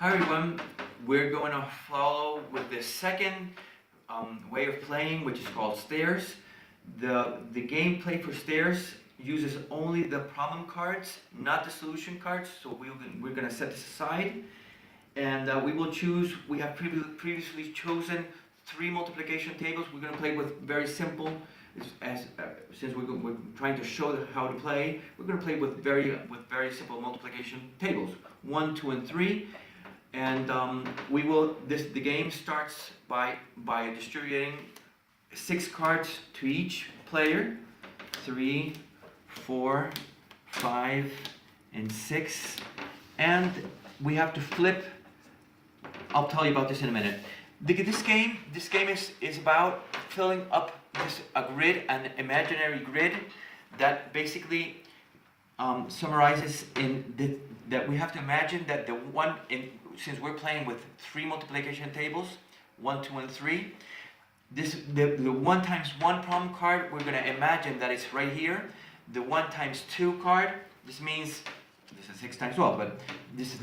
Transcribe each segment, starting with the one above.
Hi everyone, we're going to follow with the second way of playing, which is called stairs. The gameplay for stairs uses only the problem cards, not the solution cards, so we're going to set this aside. And we have previously chosen 3 multiplication tables. We're going to play with very simple, since we're trying to show how to play, we're going to play with very simple multiplication tables, 1, 2, and 3. And the game starts by distributing 6 cards to each player, 3, 4, 5, and 6, and we have to flip. I'll tell you about this in a minute. This game is about filling up a grid, an imaginary grid that basically summarizes that we have to imagine that since we're playing with 3 multiplication tables, 1, 2, and 3, the 1 times 1 problem card, we're going to imagine that it's right here. The 1 times 2 card, this means, this is 6 times 12, but this is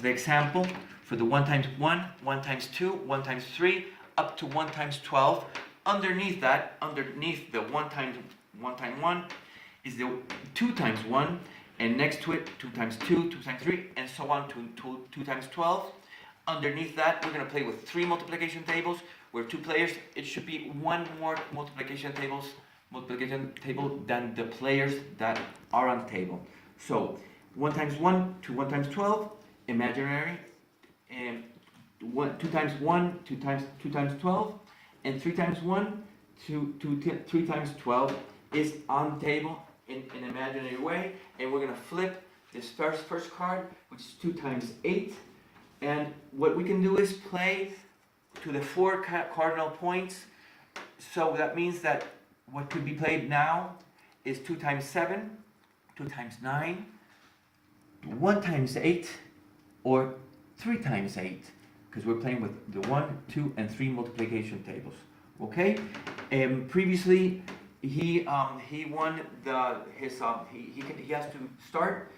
the example for the 1 times 1, 1 times 2, 1 times 3, up to 1 times 12. Underneath the 1 times 1 is the 2 times 1, and next to it 2 times 2, 2 times 3, and so on to 2 times 12. Underneath that, we're going to play with 3 multiplication tables. We're 2 players. It should be 1 more multiplication table than the players that are on the table. So 1 times 1 to 1 times 12, imaginary, and 2 times 1 2 times 12, and 3 times 1 to 3 times 12 is on the table in an imaginary way. And we're going to flip this first card, which is 2 times 8, and what we can do is play to the 4 cardinal points. So that means that what could be played now is 2 times 7, 2 times 9, 1 times 8, or 3 times 8, because we're playing with the 1, 2, and 3 multiplication tables. Okay? Previously, he won he has to start.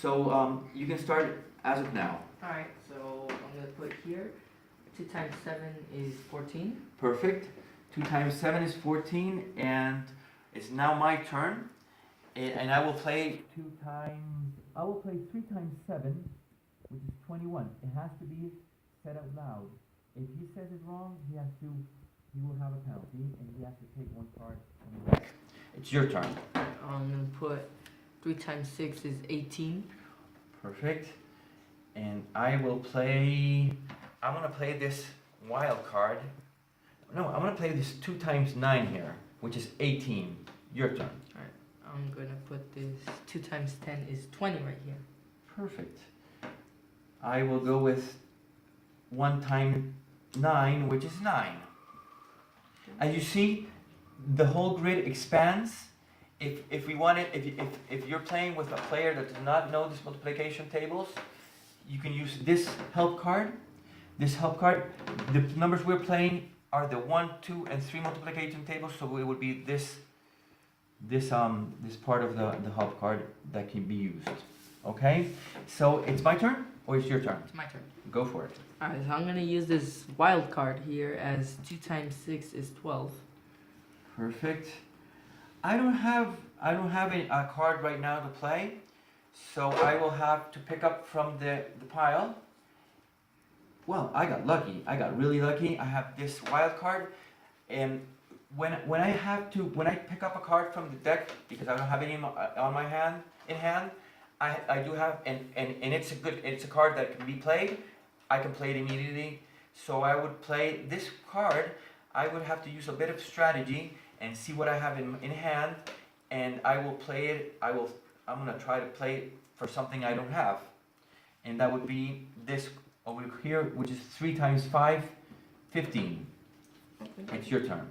So you can start as of now. All right. So I'm gonna put here. 2 times 7 is 14. Perfect. 2 times 7 is 14, and it's now my turn. And I will play 3 times 7, which is 21. It has to be said out loud. If he says it wrong, he will have a penalty, and he has to take 1 card from the deck. It's your turn. I'm gonna put 3 times 6 is 18. Perfect. And I'm gonna play this wild card. No, I'm gonna play this 2 times 9 here, which is 18. Your turn. All right. I'm gonna put this 2 times 10 is 20 right here. Perfect. I will go with 1 times 9, which is 9. As you see, the whole grid expands. If you're playing with a player that does not know these multiplication tables, you can use this help card. This help card, the numbers we're playing are the 1, 2, and 3 multiplication tables, so it would be this part of the help card that can be used. Okay? So it's my turn, or it's your turn? It's my turn. Go for it. Alright, so I'm gonna use this wild card here as 2 times 6 is 12. Perfect. I don't have a card right now to play, so I will have to pick up from the pile. Well, I got lucky. I got really lucky. I have this wild card, and when I pick up a card from the deck, because I don't have any on my hand, I do have, and it's a card that can be played. I can play it immediately. So I would play this card. I would have to use a bit of strategy and see what I have in hand, and I will play it. I'm gonna try to play it for something I don't have, and that would be this over here, which is 3 times 5, 15. Okay. It's your turn.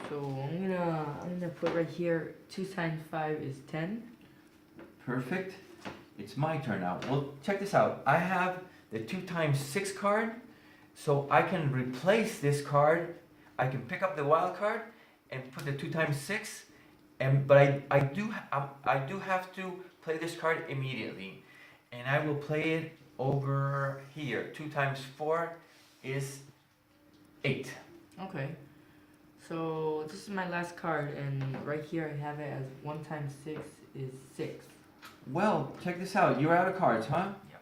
So I'm gonna put right here 2 times 5 is 10. Perfect. It's my turn now. Well, check this out. I have the 2 times 6 card, so I can replace this card. I can pick up the wild card and put the 2 times 6, but I do have to play this card immediately, and I will play it over here. 2 times 4 is 8. Okay. So this is my last card, and right here I have it as 1 times 6 is 6. Well, check this out. You're out of cards, huh? Yep.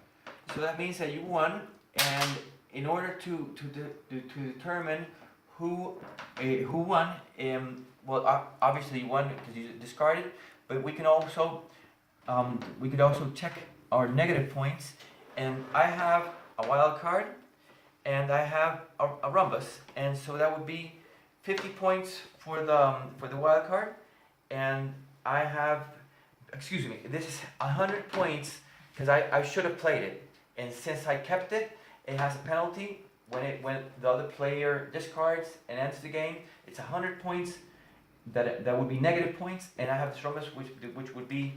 So that means that you won, and in order to determine who won, well, obviously you won because you discarded, but we could also check our negative points, and I have a wild card, and I have a rhombus, and so that would be 50 points for the wild card, and I have, excuse me, this is 100 points because I should have played it, and since I kept it, it has a penalty when the other player discards and ends the game. It's 100 points that would be negative points, and I have the rhombus which would be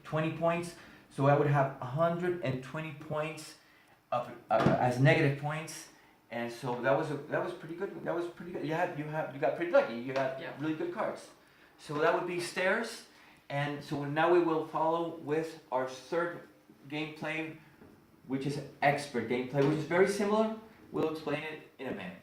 20 points, so I would have 120 points as negative points. And so that was pretty good. That was pretty good. You got pretty lucky. You got really good cards. So that would be stairs. And so now we will follow with our third gameplay, which is expert gameplay, which is very similar. We'll explain it in a minute.